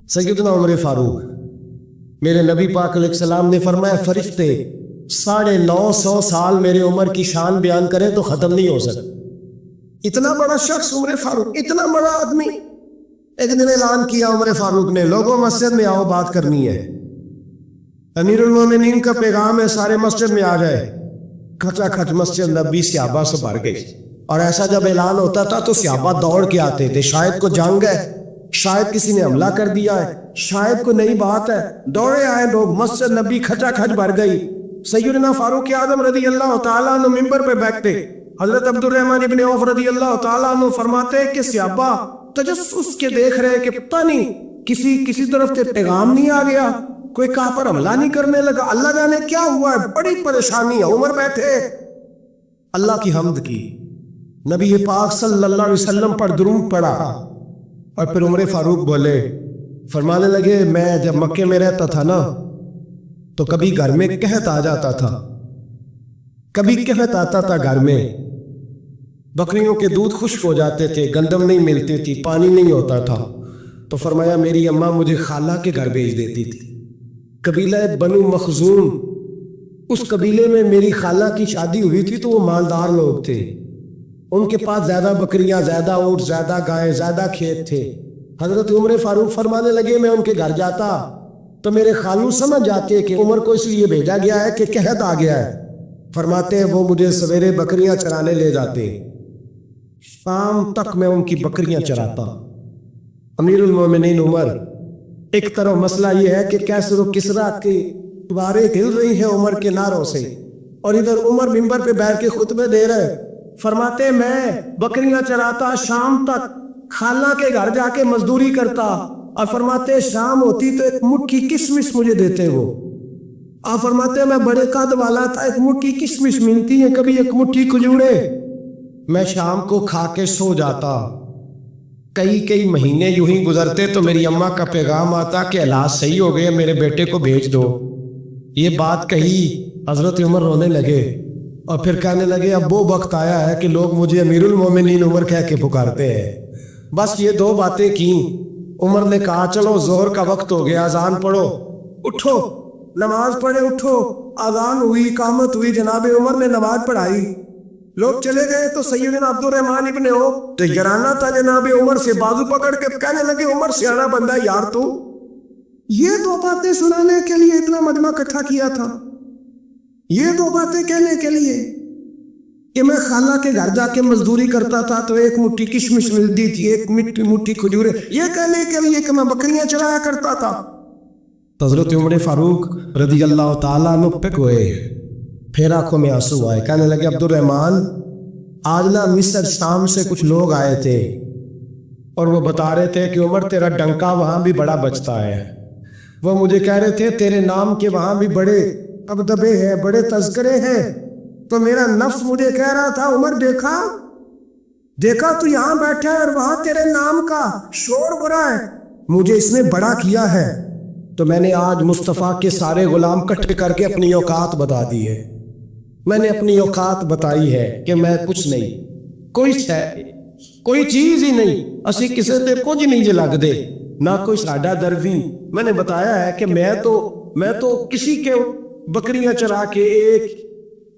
سیدنا عمر فاروق، میرے نبی پاک علیہ السلام نے فرمایا فرشتے 950 سال میرے عمر کی شان بیان کریں تو ختم نہیں ہو سکتا۔ اتنا بڑا شخص عمر فاروق، اتنا بڑا آدمی۔ ایک دن اعلان کیا عمر فاروق نے، لوگوں مسجد میں آؤ، بات کرنی ہے، امیر المومنین کا پیغام ہے، سارے مسجد میں آ جائے۔ کھچا کھچ مسجد نبی صحابہ سے بھر گئی، اور ایسا جب اعلان ہوتا تھا تو صحابہ دوڑ کے آتے تھے، شاید کو جنگ ہے، شاید کسی نے حملہ کر دیا ہے، شاید کوئی نئی بات ہے، دوڑے آئے لوگ، مسجد نبی کھچا کھچ بھر گئی۔ سیدنا فاروق اعظم رضی اللہ تعالیٰ عنہ ممبر پہ بیٹھتے، حضرت عبد الرحمن ابن عوف رضی اللہ تعالیٰ عنہ فرماتے کہ صحابہ تجسس کے دیکھ رہے کہ پتہ نہیں کسی طرف سے پیغام نہیں آ گیا، کوئی کہاں پر حملہ نہیں کرنے لگا، اللہ جانے کیا ہوا ہے، بڑی پریشانی ہے۔ عمر بیٹھے، اللہ کی حمد کی، نبی پاک صلی اللہ علیہ وسلم پر درود پڑھا، اور پھر عمر فاروق بولے، فرمانے لگے میں جب مکے میں رہتا تھا نا تو کبھی گھر میں قحط آ جاتا تھا، کبھی قحط آتا تھا گھر میں، بکریوں کے دودھ خشک ہو جاتے تھے، گندم نہیں ملتی تھی، پانی نہیں ہوتا تھا، تو فرمایا میری اماں مجھے خالہ کے گھر بھیج دیتی تھی، قبیلہ بنو مخزوم، اس قبیلے میں میری خالہ کی شادی ہوئی تھی تو وہ مالدار لوگ تھے، ان کے پاس زیادہ بکریاں، زیادہ اونٹ، زیادہ گائے، زیادہ کھیت تھے۔ حضرت عمر فاروق فرمانے لگے میں ان کے گھر جاتا تو میرے خالو سمجھ جاتے کہ عمر کو اس لیے بھیجا گیا ہے کہ قحط آ گیا ہے، فرماتے ہیں وہ مجھے سویرے بکریاں چرانے لے جاتے، شام تک میں ان کی بکریاں چراتا۔ امیر المومنین عمر، ایک طرف مسئلہ یہ ہے کہ کیسر و کسرا کی دیواریں ہل رہی ہیں عمر کے نعروں سے، اور ادھر عمر ممبر پہ بیٹھ کے خطبے دے رہے، فرماتے میں بکریاں چراتا، شام تک خالہ کے گھر جا کے مزدوری کرتا، اور فرماتے شام ہوتی تو ایک مٹھی کشمش مجھے دیتے وہ، اور فرماتے میں بڑے قد والا تھا، ایک مٹھی کشمش ملتی ہے، کبھی ایک مٹھی کھجورے، میں شام کو کھا کے سو جاتا۔ کئی مہینے یوں ہی گزرتے تو میری اماں کا پیغام آتا کہ علاج صحیح ہو گئے، میرے بیٹے کو بھیج دو۔ یہ بات کہی، حضرت عمر رونے لگے، اور پھر کہنے لگے اب وہ وقت آیا ہے کہ لوگ مجھے امیر المومنین عمر کہہ کے پکارتے ہیں۔ بس یہ دو باتیں کی، عمر نے کہا چلو ظہر کا وقت ہو گیا، اذان پڑھو، اٹھو نماز پڑھے، اٹھو، اذان ہوئی، اقامت ہوئی، جناب عمر نے نماز پڑھائی، لوگ چلے گئے تو سیدنا عبد الرحمن ابن عوف تیرانہ تھا جناب عمر سے، بازو پکڑ کے کہنے لگے عمر سیانا بندہ یار تو یہ دو باتیں سنانے کے لیے اتنا مجمع اکٹھا کیا تھا، یہ دو باتیں کہنے کے لیے کہ میں خالہ کے گھر جا کے مزدوری کرتا تھا تو ایک مٹھی کشمش ملتی تھی، ایک مٹھی کھجورے، یہ کہنے کے لیے کہ میں بکریاں چرایا کرتا تھا۔ حضرت عمر فاروق رضی اللہ تعالیٰ عنہ پک ہوئے، پھر آنکھوں میں آنسو آئے، کہنے لگے عبد الرحمن آج نا مصر شام سے کچھ لوگ آئے تھے اور وہ بتا رہے تھے کہ عمر تیرا ڈنکا وہاں بھی بڑا بجتا ہے، وہ مجھے کہہ رہے تھے تیرے نام کے وہاں بھی بڑے دبدبے ہیں، بڑے تذکرے ہیں، تو میرا نفس مجھے کہہ رہا تھا عمر دیکھا تو یہاں بیٹھا ہے اور وہاں تیرے نام کا شور برا ہے، مجھے اس نے بڑا کیا ہے، تو میں نے آج مصطفیٰ کے سارے غلام اکٹھے کر کے اپنی اوقات بتا دی ہے، میں نے اپنی اوقات بتائی ہے کہ میں کچھ نہیں، کوئی چیز ہی نہیں، اسی کسی سے کچھ نہیں جے لگ دے، نہ کوئی ساڈا دردی، میں نے بتایا ہے کہ میں تو کسی کے بکریاں چرا کے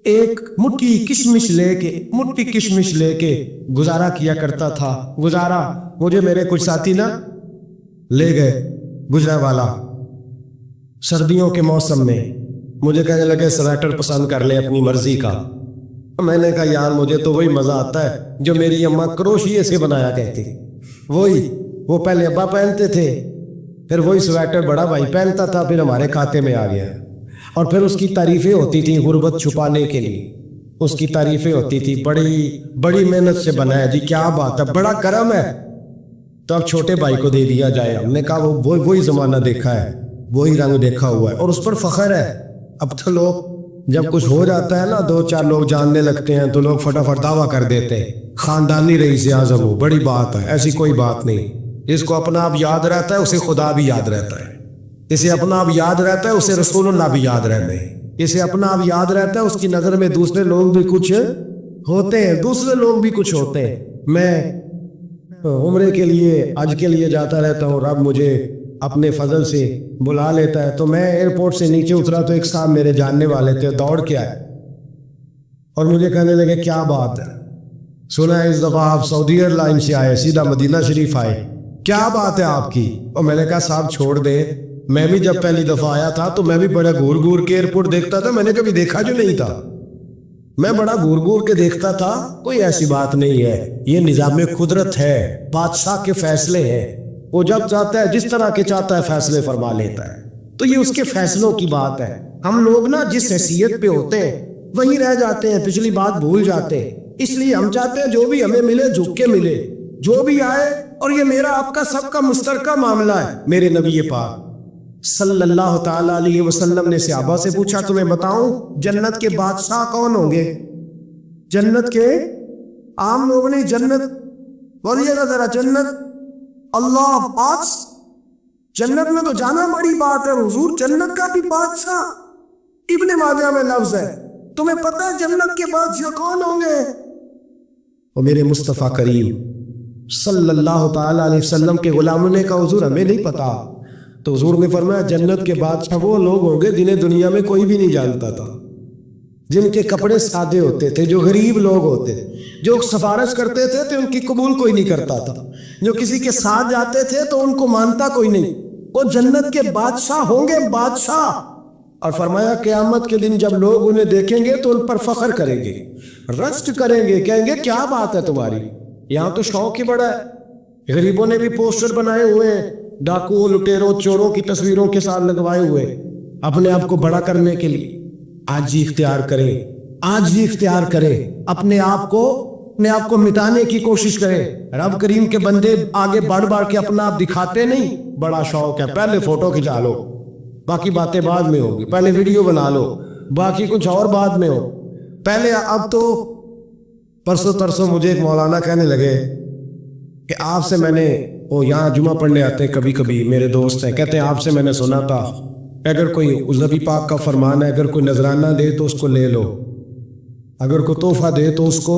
ایک مٹھی کشمش لے کے گزارا کیا کرتا تھا، مجھے میرے کچھ ساتھی نہ لے گئے گجرا والا، سردیوں کے موسم میں مجھے کہنے لگے سویٹر پسند کر لے اپنی مرضی کا، میں نے کہا یار مجھے تو وہی مزہ آتا ہے جو میری اماں کروشیے سے بنایا کہتی، وہ پہلے ابا پہنتے تھے، پھر وہی سویٹر بڑا بھائی پہنتا تھا، پھر ہمارے کھاتے میں آ گیا، اور پھر اس کی تعریفیں ہوتی تھی غربت چھپانے کے لیے، اس کی تعریفیں ہوتی تھی بڑی محنت سے بنایا، جی کیا بات ہے، بڑا کرم ہے، تو اب چھوٹے بھائی کو دے دیا جائے، ہم نے کہا وہی زمانہ دیکھا ہے، وہی رنگ دیکھا ہوا ہے، اور اس پر فخر ہے۔ اب تو لوگ جب کچھ ہو جاتا ہے نا، دو چار لوگ جاننے لگتے ہیں تو لوگ فٹافٹ دعویٰ کر دیتے ہیں خاندانی رئیس اعظم ہو، بڑی بات ہے، ایسی کوئی بات نہیں، جس کو اپنا آپ یاد رہتا ہے اسے خدا بھی یاد رہتا ہے، اسے اپنا آپ یاد رہتا ہے اسے رسول اللہ بھی یاد رہتے ہیں، اسے اپنا آپ یاد رہتا ہے اس کی نظر میں دوسرے لوگ بھی کچھ ہوتے ہیں، میں عمرے کے لیے حج کے لیے جاتا رہتا ہوں، رب مجھے اپنے فضل سے بلا لیتا ہے. تو میں ایئرپورٹ سے نیچے اترا تو ایک صاحب میرے جاننے والے تھے, دوڑ کے آئے اور مجھے کہنے لگے کیا بات ہے, سنا ہے اس دفعہ آپ سعودی ایئر لائن سے آئے, سیدھا مدینہ شریف آئے, کیا بات ہے آپ کی؟ اور میں نے کہا صاحب چھوڑ دیں, میں بھی جب پہلی دفعہ آیا تھا تو میں بھی بڑا گھور گھور کے ایئرپورٹ دیکھتا تھا, میں نے کبھی دیکھا جو نہیں تھا, میں بڑا گھور گھور کے دیکھتا تھا, کوئی ایسی بات نہیں ہے, یہ نظام قدرت ہے, بادشاہ کے فیصلے ہیں, وہ جب چاہتا ہے جس طرح کے چاہتا ہے فیصلے فرما لیتا ہے, تو یہ اس کے فیصلوں کی بات ہے. ہم لوگ نا جس حیثیت پہ ہوتے ہیں وہیں رہ جاتے ہیں, پچھلی بات بھول جاتے ہیں, اس لیے ہم چاہتے ہیں جو بھی ہمیں ملے جھک کے ملے, جو بھی آئے, اور یہ میرا آپ کا سب کا مشترکہ معاملہ ہے. میرے نبی پاک صلی اللہ تعالی علیہ وسلم نے صحابہ سے پوچھا تمہیں بتاؤں جنت کے بادشاہ کون ہوں گے؟ جنت کے عام لوگ نہیں, جنت بولیے گا ذرا, جنت اللہ پاک, جنت میں تو جانا بڑی بات ہے حضور, جنت کا بھی بادشاہ ابن ماجہ میں لفظ ہے, تمہیں پتہ ہے جنت کے بادشاہ کون ہوں گے؟ اور میرے مصطفیٰ کریم صلی اللہ تعالی علیہ وسلم کے غلاموں نے کہا حضور ہمیں نہیں پتا. تو حضور نے فرمایا جنت کے بادشاہ وہ لوگ ہوں گے جنہیں دنیا میں کوئی بھی نہیں جانتا تھا, جن کے کپڑے سادے ہوتے تھے, جو غریب لوگ ہوتے, جو سفارش کرتے تھے تو ان کی قبول کوئی نہیں کرتا تھا, جو کسی کے ساتھ جاتے تھے تو ان کو مانتا کوئی نہیں, وہ جنت کے بادشاہ ہوں گے, بادشاہ. اور فرمایا قیامت کے دن جب لوگ انہیں دیکھیں گے تو ان پر فخر کریں گے, رشک کریں گے, کہیں گے کیا بات ہے تمہاری, یہاں تو شوق ہی بڑا ہے. غریبوں نے بھی پوسٹر بنائے ہوئے ہیں, ڈاکو لٹیروں چوروں کی تصویروں کے ساتھ لگوائے ہوئے, اپنے آپ کو بڑا کرنے کے لیے. آج ہی اختیار کرے, آج ہی اختیار کرے, اپنے آپ کو مٹانے کی کوشش کرے. رب کریم کے بندے آگے بڑھ بڑھ کے اپنا آپ دکھاتے نہیں, بڑا شوق ہے, پہلے فوٹو کھچا لو, باقی باتیں بعد میں ہوگی, پہلے ویڈیو بنا لو, باقی کچھ اور بعد میں ہو, پہلے. اب تو پرسوں ترسوں مجھے ایک مولانا کہنے لگے کہ آپ سے میں نے, وہ یہاں جمعہ پڑھنے آتے ہیں کبھی کبھی, میرے دوست ہیں, کہتے ہیں آپ سے میں نے سنا تھا اگر کوئی نبی پاک کا فرمان ہے, اگر کوئی نذرانہ دے تو اس کو لے لو, اگر کوئی تحفہ دے تو اس کو,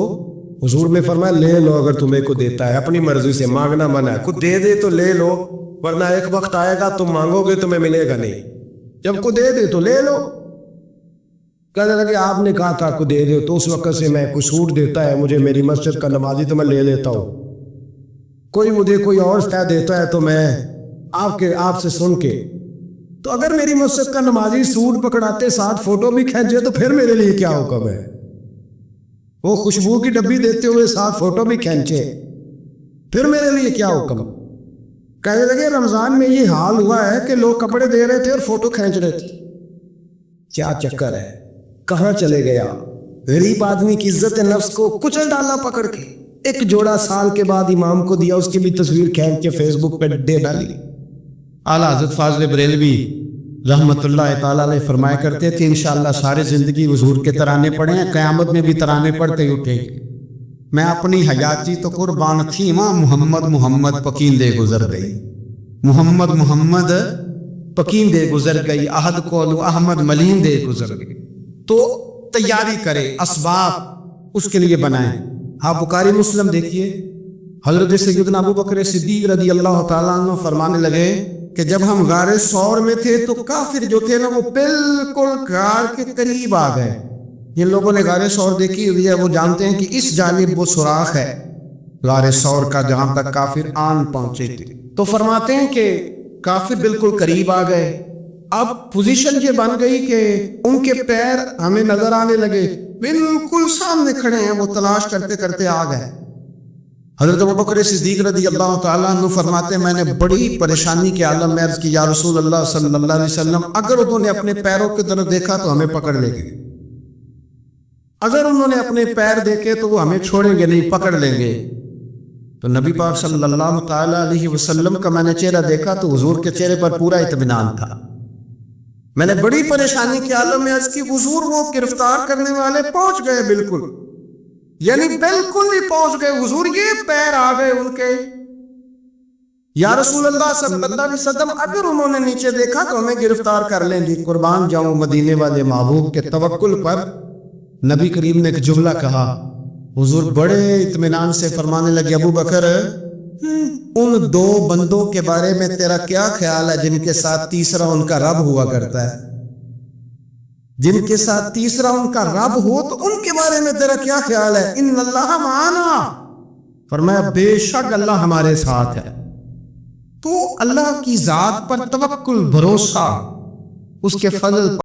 حضور نے فرمایا لے لو اگر تمہیں کو دیتا ہے, اپنی مرضی سے, مانگنا منع ہے, کچھ دے دے تو لے لو, ورنہ ایک وقت آئے گا تم مانگو گے تمہیں ملے گا نہیں, جب کو دے دے تو لے لو. کہنے لگے آپ نے کہا تھا کو دے دے, تو اس وقت سے میں کوئی سوٹ دیتا ہے مجھے میری مسجد کا نمازی تو میں لے لیتا ہوں, کوئی مجھے کوئی اور شے دیتا ہے تو میں آپ سے سن کے, تو اگر میری مسجد کا نمازی سوٹ پکڑاتے ساتھ فوٹو بھی کھینچے تو پھر میرے لیے کیا حکم ہے, وہ خوشبو کی ڈبی دیتے ہوئے ساتھ فوٹو بھی کھینچے, پھر میرے لیے کیا حکم. کہنے لگے رمضان میں یہ حال ہوا ہے کہ لوگ کپڑے دے رہے تھے اور فوٹو کھینچ رہے تھے, کیا چکر ہے, کہاں چلے گیا. غریب آدمی کی عزت نفس کو کچل ڈالا پکڑ کے, ایک جوڑا سال کے بعد امام کو دیا, اس کی بھی تصویر کھینچ کے فیس بک پہ دے ڈالی. اعلیٰ حضرت فاضل بریلوی رحمت اللہ تعالیٰ علیہ فرمایا کرتے تھے انشاءاللہ سارے زندگی حضور کے ترانے پڑھے ہیں, قیامت میں بھی ترانے پڑھتے ہی اٹھے. میں اپنی حیاتی تو قربان تھی ماں, محمد محمد پکیندے گزر گئی, محمد محمد پکیندے گزر گئی, احد کولو احمد ملیندے گزر گئی. تو تیاری کرے, اسباب اس کے لیے بنائیں. ہاں بخاری مسلم دیکھیے, حضرت سیدنا ابو بکر صدیق رضی اللہ تعالیٰ عنہ فرمانے لگے کہ جب ہم غار ثور میں تھے تو کافر جو تھے نا وہ بالکل غار کے قریب آ گئے. جن لوگوں نے غار ثور دیکھی ہوئی ہے وہ جانتے ہیں کہ اس جانب وہ سوراخ ہے غار ثور کا جہاں تک کافر آن پہنچے تھے. تو فرماتے ہیں کہ کافر بالکل قریب آ گئے. اب پوزیشن یہ بن گئی کہ ان کے پیر ہمیں نظر آنے لگے, بالکل سامنے کھڑے ہیں, وہ تلاش کرتے کرتے آ گئے. حضرت ابوبکر صدیق رضی اللہ تعالیٰ عنہ فرماتے ہیں میں نے بڑی پریشانی کے عالم میں عرض کی یا رسول اللہ صلی اللہ علیہ وسلم, اگر انہوں نے اپنے پیروں کی طرف دیکھا تو ہمیں پکڑ لیں گے, اگر انہوں نے اپنے پیر دیکھے تو وہ ہمیں چھوڑیں گے نہیں, پکڑ لیں گے. تو نبی پاک صلی اللہ تعالیٰ علیہ وسلم کا میں نے چہرہ دیکھا تو حضور کے چہرے پر پورا اطمینان تھا. میں نے بڑی پریشانی کے عالم میں عرض کی حضور وہ گرفتار کرنے والے پہنچ گئے, بالکل یعنی بالکل ہی پہنچ گئے حضور, یہ پیر آ گئے ان کے. یا رسول اللہ صلی اللہ علیہ وسلم اگر انہوں نے نیچے دیکھا تو ہمیں گرفتار کر لیں گے. قربان جاؤں مدینے والے محبوب کے توکل پر نبی کریم نے ایک جملہ کہا, حضور بڑے اطمینان سے فرمانے لگے ابو بکر ان دو بندوں کے بارے میں تیرا کیا خیال ہے جن کے ساتھ تیسرا ان کا رب ہوا کرتا ہے؟ جن کے ساتھ تیسرا ان کا رب ہو تو ان کے بارے میں تیرا کیا خیال ہے؟ ان اللہ معانا، فرمایا بے شک اللہ ہمارے ساتھ ہے۔ تو اللہ کی ذات پر توکل، بھروسہ، اس کے فضل